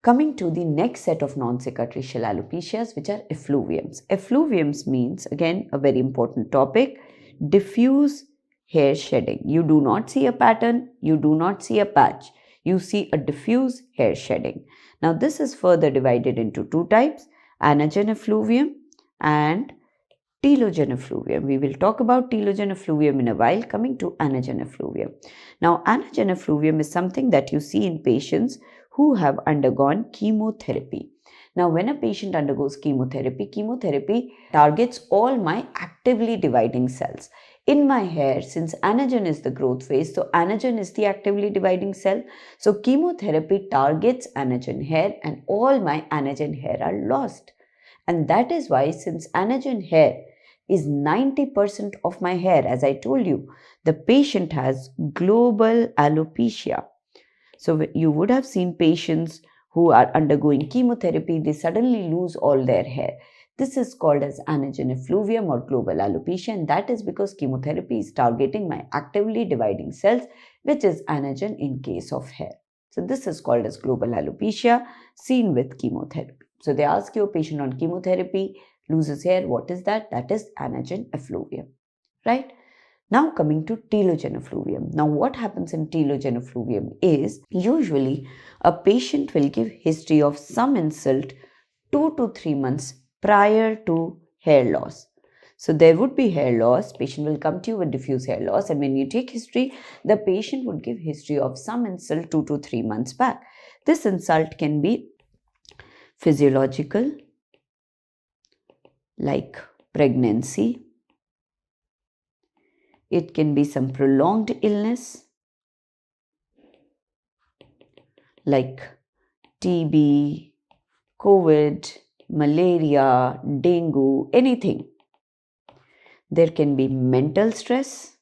Coming to the next set of non-cicatricial alopecias, which are effluviums. Effluviums means, again, a very important topic, diffuse hair shedding. You do not see a pattern, you do not see a patch, you see a diffuse hair shedding. Now, this is further divided into two types, Anagen effluvium and Telogen effluvium. We will talk about telogen effluvium in a while. Coming to anagen effluvium. Now, anagen effluvium is something that you see in patients who have undergone chemotherapy. Now, when a patient undergoes chemotherapy targets all my actively dividing cells. In my hair, since anagen is the growth phase, so anagen is the actively dividing cell. So, chemotherapy targets anagen hair and all my anagen hair are lost. And that is why, since anagen hair is 90% of my hair, as I told you, the patient has global alopecia. So you would have seen patients who are undergoing chemotherapy, they suddenly lose all their hair. This is called as anagen effluvium or global alopecia, and that is because chemotherapy is targeting my actively dividing cells, which is anagen in case of hair. So this is called as global alopecia seen with chemotherapy. So they ask you, a patient on chemotherapy loses hair, what is that? That is anagen effluvium, right? Now coming to telogen effluvium. Now what happens in telogen effluvium is, usually a patient will give history of some insult 2 to 3 months prior to hair loss. So there would be hair loss, patient will come to you with diffuse hair loss, and when you take history, the patient would give history of some insult 2 to 3 months back. This insult can be physiological, like pregnancy. It can be some prolonged illness, like TB, COVID, malaria, dengue, anything. There can be mental stress.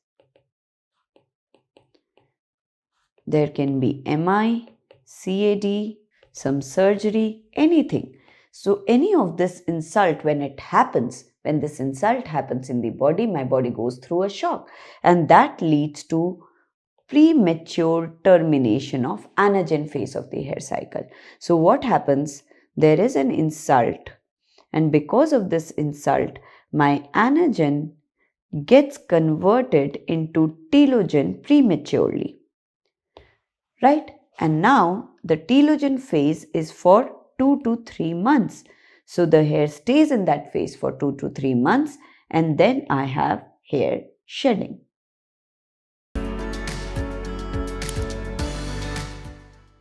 There can be MI, CAD, some surgery, anything. So any of this insult, when this insult happens in the body, my body goes through a shock, and that leads to premature termination of anagen phase of the hair cycle. So what happens? There is an insult, and because of this insult, my anagen gets converted into telogen prematurely, right? And now the telogen phase is for 2 to 3 months. So the hair stays in that phase for 2 to 3 months, and then I have hair shedding.